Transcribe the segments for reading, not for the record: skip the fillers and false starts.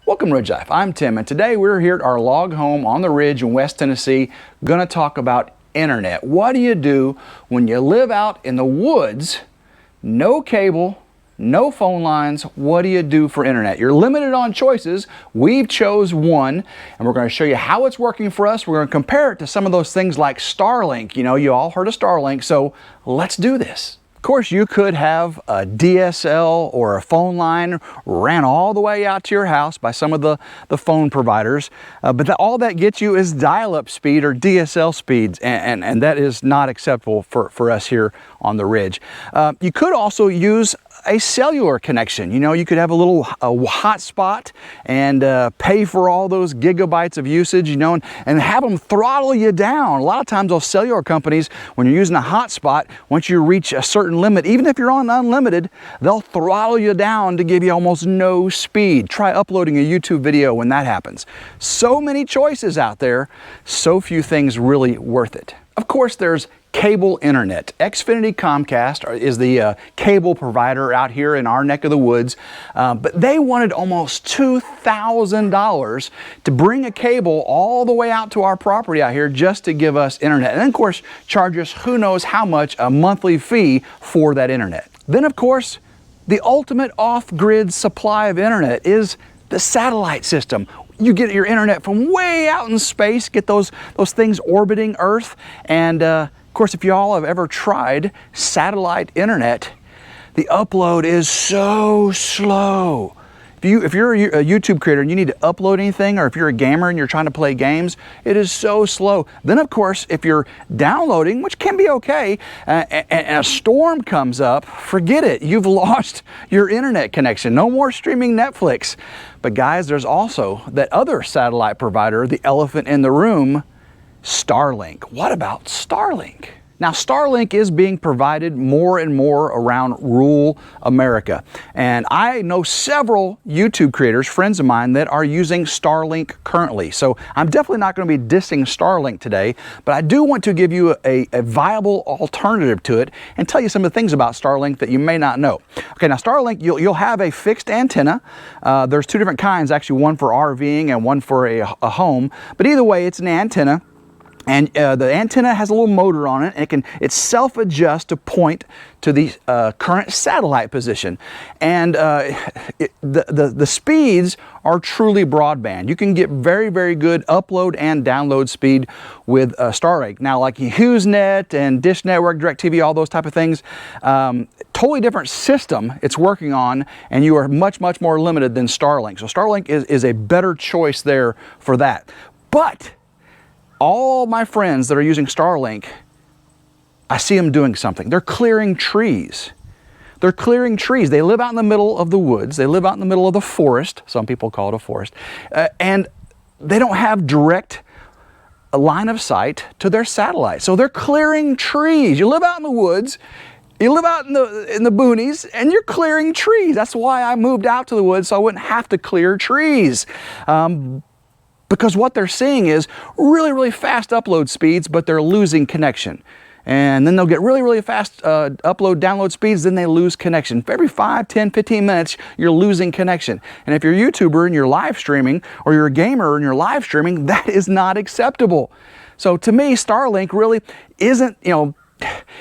Welcome to RidgeLife. I'm Tim, and today we're here at our log home on the ridge in West Tennessee, going to talk about internet. What do you do when you live out in the woods, no cable, no phone lines? What do you do for internet? You're limited on choices. We've chose one, and we're going to show you how it's working for us. We're going to compare it to some of those things like Starlink. You know, you all heard of Starlink, so let's do this. Of course, you could have a DSL or a phone line ran all the way out to your house by some of the phone providers, but all that gets you is dial-up speed or DSL speeds, and that is not acceptable for us here on the ridge. You could also use a cellular connection. You know, you could have a hotspot and pay for all those gigabytes of usage, you know, and have them throttle you down. A lot of times those cellular companies, when you're using a hotspot, once you reach a certain limit, even if you're on unlimited, they'll throttle you down to give you almost no speed. Try uploading a YouTube video when that happens. So many choices out there, so few things really worth it. Of course, there's cable internet. Xfinity Comcast is the cable provider out here in our neck of the woods, but they wanted almost $2,000 to bring a cable all the way out to our property out here just to give us internet. And then, of course, charge us who knows how much a monthly fee for that internet. Then, of course, the ultimate off-grid supply of internet is the satellite system. You get your internet from way out in space, get those things orbiting Earth, and of course, if you all have ever tried satellite internet, the upload is so slow. If you're a YouTube creator and you need to upload anything, or if you're a gamer and you're trying to play games, it is so slow. Then, of course, if you're downloading, which can be okay, and a storm comes up, forget it. You've lost your internet connection. No more streaming Netflix. But guys, there's also that other satellite provider, the elephant in the room, Starlink. What about Starlink? Now, Starlink is being provided more and more around rural America. And I know several YouTube creators, friends of mine, that are using Starlink currently. So I'm definitely not going to be dissing Starlink today, but I do want to give you a viable alternative to it and tell you some of the things about Starlink that you may not know. Okay, now Starlink, you'll have a fixed antenna. There's two different kinds, actually, one for RVing and one for a home. But either way, it's an antenna. And the antenna has a little motor on it, and it self-adjusts to point to the current satellite position. And the speeds are truly broadband. You can get very, very good upload and download speed with Starlink. Now, like HughesNet and Dish Network, DirecTV, all those type of things, totally different system it's working on, and you are much, much more limited than Starlink. So Starlink is a better choice there for that. But all my friends that are using Starlink, I see them doing something. They're clearing trees. They're clearing trees. They live out in the middle of the woods. They live out in the middle of the forest. Some people call it a forest. And they don't have direct line of sight to their satellite. So they're clearing trees. You live out in the woods. You live out in the boonies, and you're clearing trees. That's why I moved out to the woods, so I wouldn't have to clear trees. Because what they're seeing is really, really fast upload speeds, but they're losing connection. And then they'll get really, really fast upload, download speeds, then they lose connection. For every 5, 10, 15 minutes, you're losing connection. And if you're a YouTuber and you're live streaming, or you're a gamer and you're live streaming, that is not acceptable. So to me, Starlink really isn't, you know,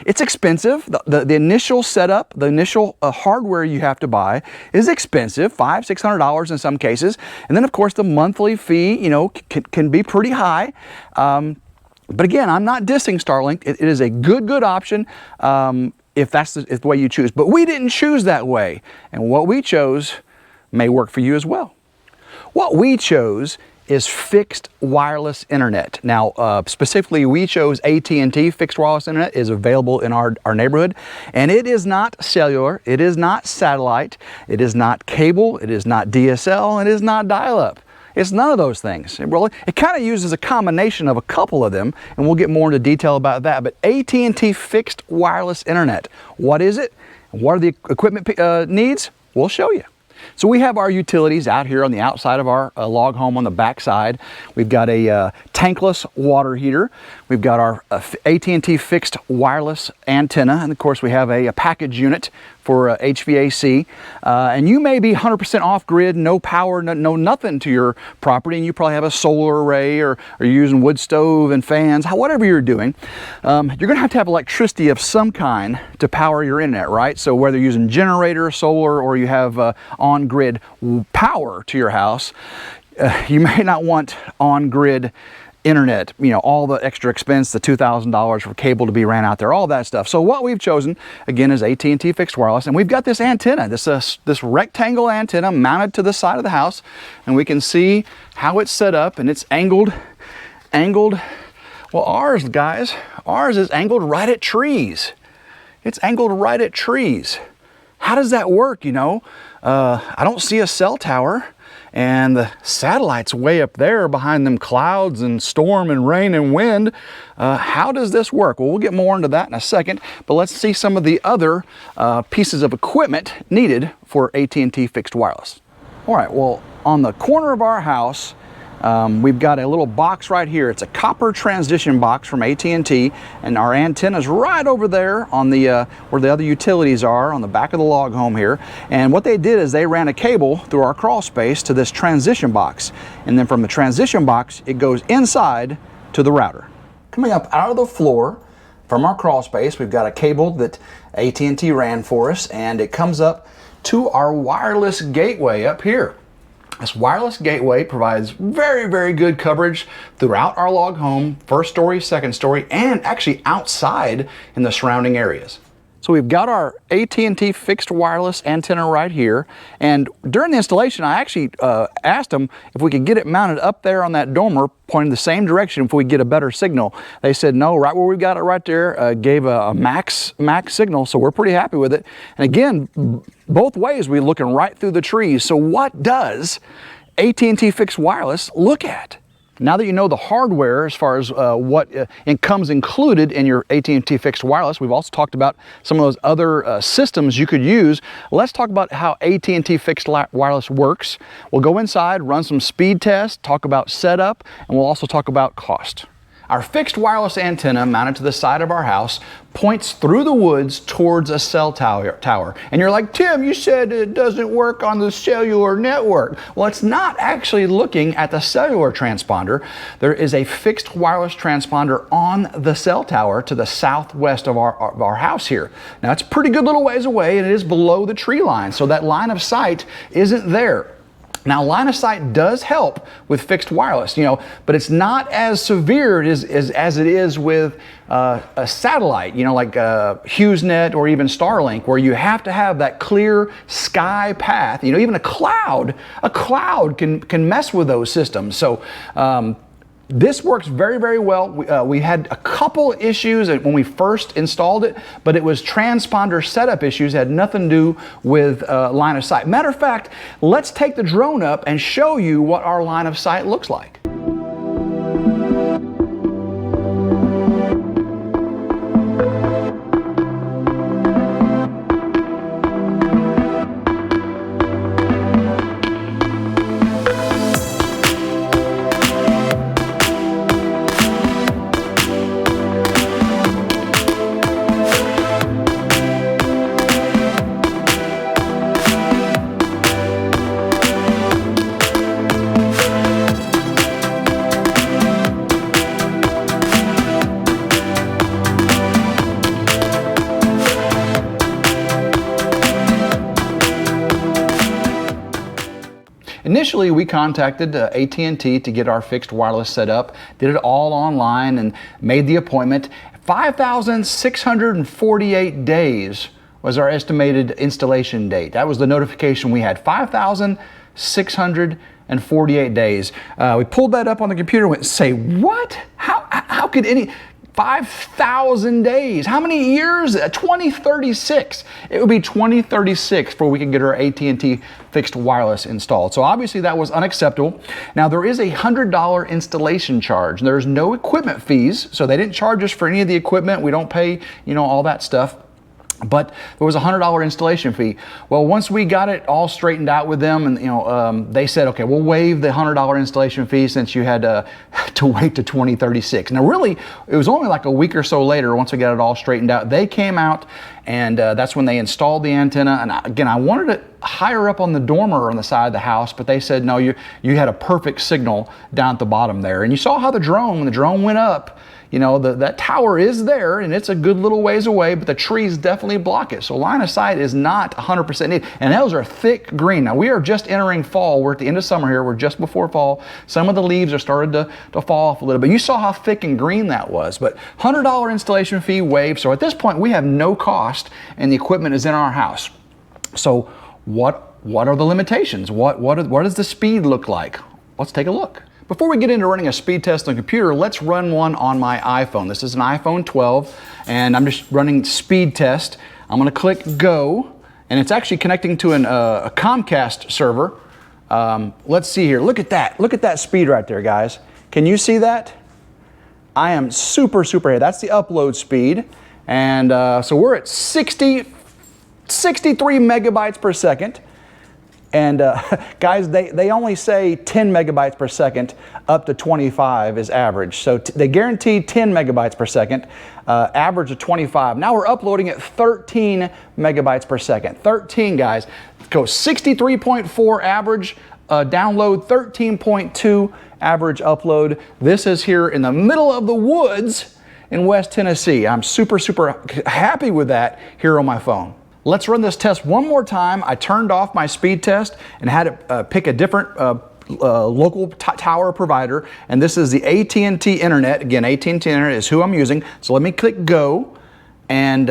it's expensive. The initial setup, the initial hardware you have to buy is expensive, $500, $600 in some cases. And then, of course, the monthly fee, you know, can be pretty high. But again, I'm not dissing Starlink. It is a good option if that's the way you choose. But we didn't choose that way. And what we chose may work for you as well. What we chose is fixed wireless internet. Now, specifically, we chose AT&T Fixed Wireless Internet is available in our neighborhood, and it is not cellular, it is not satellite, it is not cable, it is not DSL, it is not dial-up. It's none of those things. It kind of uses a combination of a couple of them, and we'll get more into detail about that. But AT&T Fixed Wireless Internet, what is it? What are the equipment needs? We'll show you. So we have our utilities out here on the outside of our log home on the back side. We've got a tankless water heater. We've got our AT&T fixed wireless antenna. And of course we have a package unit for HVAC, and you may be 100% off grid, no power, no nothing to your property, and you probably have a solar array, or you're using wood stove and fans, whatever you're doing. You're going to have electricity of some kind to power your internet, right? So whether you're using generator, solar, or you have on-grid power to your house, you may not want on-grid internet, you know, all the extra expense, the $2,000 for cable to be ran out there, all that stuff. So what we've chosen, again, is AT&T Fixed Wireless, and we've got this antenna, this rectangle antenna mounted to the side of the house, and we can see how it's set up, and it's angled. Well, ours is angled right at trees. It's angled right at trees. How does that work, you know? I don't see a cell tower, and the satellite's way up there behind them clouds and storm and rain and wind. How does this work? Well, we'll get more into that in a second, but let's see some of the other pieces of equipment needed for AT&T Fixed Wireless. All right, well, on the corner of our house, we've got a little box right here. It's a copper transition box from AT&T, and our antenna's right over there on the where the other utilities are on the back of the log home here. And what they did is they ran a cable through our crawl space to this transition box, and then from the transition box it goes inside to the router. Coming up out of the floor from our crawl space, we've got a cable that AT&T ran for us, and it comes up to our wireless gateway up here. This wireless gateway provides very, very good coverage throughout our log home, first story, second story, and actually outside in the surrounding areas. So we've got our AT&T Fixed Wireless antenna right here, and during the installation I actually asked them if we could get it mounted up there on that dormer pointing the same direction if we get a better signal. They said no, right where we've got it right there, gave a max signal, so we're pretty happy with it. And again, both ways we're looking right through the trees. So what does AT&T Fixed Wireless look at? Now that you know the hardware as far as what comes included in your AT&T Fixed Wireless, we've also talked about some of those other systems you could use. Let's talk about how AT&T Fixed Wireless works. We'll go inside, run some speed tests, talk about setup, and we'll also talk about cost. Our fixed wireless antenna mounted to the side of our house points through the woods towards a cell tower. And you're like, Tim, you said it doesn't work on the cellular network. Well, it's not actually looking at the cellular transponder. There is a fixed wireless transponder on the cell tower to the southwest of our house here. Now, it's a pretty good little ways away, and it is below the tree line, so that line of sight isn't there. Now, line of sight does help with fixed wireless, you know, but it's not as severe as it is with a satellite, you know, like HughesNet or even Starlink, where you have to have that clear sky path. You know, even a cloud can mess with those systems. So this works very, very well. We had a couple issues when we first installed it, but it was transponder setup issues. It had nothing to do with line of sight. Matter of fact, let's take the drone up and show you what our line of sight looks like. Initially, we contacted AT&T to get our fixed wireless set up, did it all online and made the appointment. 5,648 days was our estimated installation date. That was the notification we had, 5,648 days. We pulled that up on the computer and went, say, what? How could any... 5,000 days. How many years? 2036. It would be 2036 before we can get our AT&T Fixed Wireless installed. So obviously that was unacceptable. Now there is a $100 installation charge. There's no equipment fees, so they didn't charge us for any of the equipment. We don't pay, you know, all that stuff. but there was a $100 installation fee. Well, once we got it all straightened out with them, and they said, okay, we'll waive the $100 installation fee since you had to wait to 2036. Now, really, it was only like a week or so later, once we got it all straightened out, they came out, and that's when they installed the antenna. And again, I wanted it higher up on the dormer on the side of the house, but they said no, you had a perfect signal down at the bottom there. And you saw how when the drone went up, that tower is there, and it's a good little ways away, but the trees definitely block it. So line of sight is not 100% needed. And those are thick green. Now, we are just entering fall. We're at the end of summer here. We're just before fall. Some of the leaves are started to fall off a little bit. You saw how thick and green that was. But $100 installation fee waived. So at this point, we have no cost, and the equipment is in our house. So what are the limitations? What does the speed look like? Let's take a look. Before we get into running a speed test on the computer, let's run one on my iPhone. This is an iPhone 12, and I'm just running speed test. I'm going to click go, and it's actually connecting to a Comcast server. Let's see here. Look at that. Look at that speed right there, guys. Can you see that? I am super here. That's the upload speed, and so we're at 63 megabytes per second. And guys, they only say 10 megabytes per second, up to 25 is average. So they guarantee 10 megabytes per second, average of 25. Now we're uploading at 13 megabytes per second. 13, guys. Go 63.4 average download, 13.2 average upload. This is here in the middle of the woods in West Tennessee. I'm super happy with that here on my phone. Let's run this test one more time. I turned off my speed test and had it pick a different local tower provider, and this is the AT&T Internet. Again, AT&T Internet is who I'm using. So let me click go, and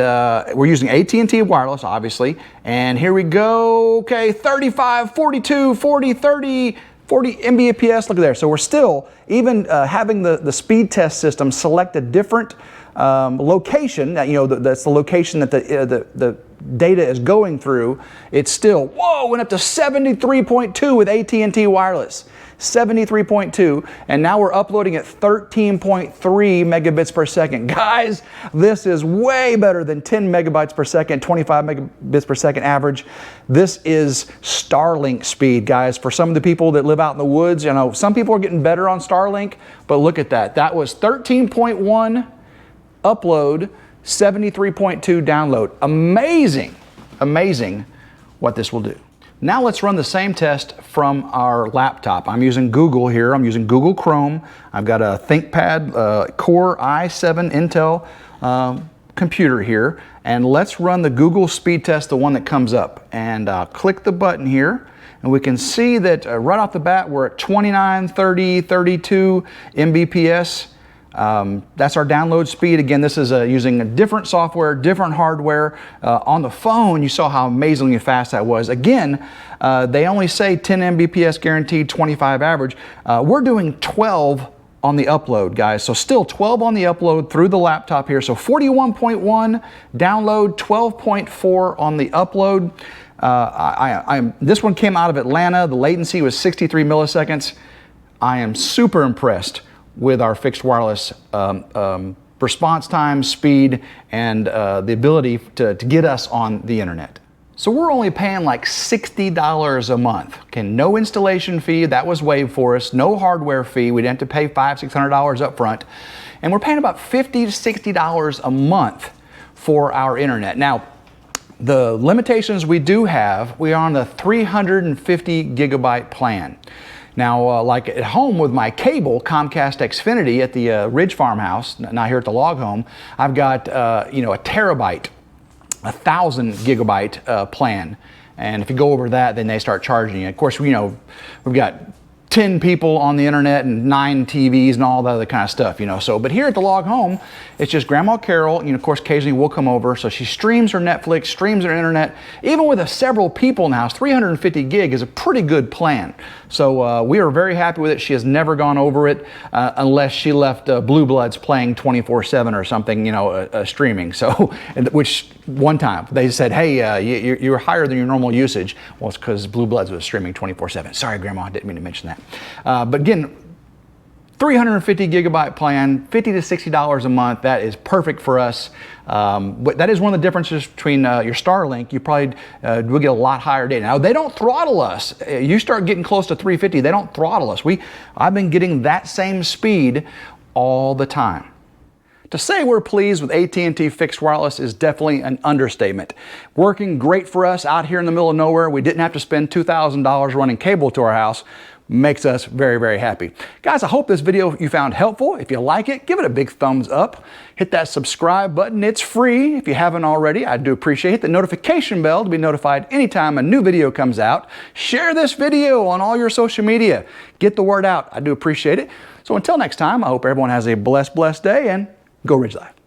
we're using AT&T Wireless, obviously. And here we go. Okay, 35, 42, 40, 30, 40 Mbps. Look at there. So we're still, even having the speed test system select a different location, that's the location that the data is going through, it's still, went up to 73.2 with AT&T Wireless. 73.2, and now we're uploading at 13.3 megabits per second. Guys, this is way better than 10 megabytes per second, 25 megabits per second average. This is Starlink speed, guys. For some of the people that live out in the woods, some people are getting better on Starlink, but look at that. That was 13.1 upload, 73.2 download. Amazing what this will do. Now let's run the same test from our laptop. I'm using Google here. I'm using Google Chrome. I've got a ThinkPad Core i7 Intel computer here. And let's run the Google speed test, the one that comes up. And click the button here. And we can see that right off the bat, we're at 29, 30, 32 Mbps. That's our download speed. Again, this is using a different software, different hardware. On the phone, you saw how amazingly fast that was. Again, they only say 10 Mbps guaranteed, 25 average. We're doing 12 on the upload, guys. So still 12 on the upload through the laptop here. So 41.1 download, 12.4 on the upload. This one came out of Atlanta. The latency was 63 milliseconds. I am super impressed with our fixed wireless response time, speed, and the ability to get us on the internet. So we're only paying like $60 a month. Okay, no installation fee, that was waived for us. No hardware fee, we didn't have to pay $500, $600 up front. And we're paying about $50 to $60 a month for our internet. Now, the limitations we do have, we are on the 350 gigabyte plan. Now, like at home with my cable, Comcast Xfinity at the Ridge Farmhouse, not here at the log home, I've got a terabyte, 1,000 gigabyte plan. And if you go over that, then they start charging you. Of course, we've got 10 people on the internet and 9 TVs and all that other kind of stuff, So, but here at the log home, it's just Grandma Carol. Of course, occasionally we'll come over. So she streams her Netflix, streams her internet. Even with several people in the house, 350 gig is a pretty good plan. So we are very happy with it. She has never gone over it unless she left Blue Bloods playing 24/7 or something, streaming. So, which one time they said, hey, you're higher than your normal usage. Well, it's because Blue Bloods was streaming 24/7. Sorry, Grandma, I didn't mean to mention that. But again, 350 gigabyte plan, $50 to $60 a month. That is perfect for us. But that is one of the differences between your Starlink. You probably will get a lot higher data. Now, they don't throttle us. You start getting close to 350, they don't throttle us. I've been getting that same speed all the time. To say we're pleased with AT&T Fixed Wireless is definitely an understatement. Working great for us out here in the middle of nowhere. We didn't have to spend $2,000 running cable to our house. Makes us very, very happy. Guys, I hope this video you found helpful. If you like it, give it a big thumbs up. Hit that subscribe button. It's free if you haven't already. I do appreciate it. Hit the notification bell to be notified anytime a new video comes out. Share this video on all your social media. Get the word out. I do appreciate it. So until next time, I hope everyone has a blessed day, and go RidgeLife.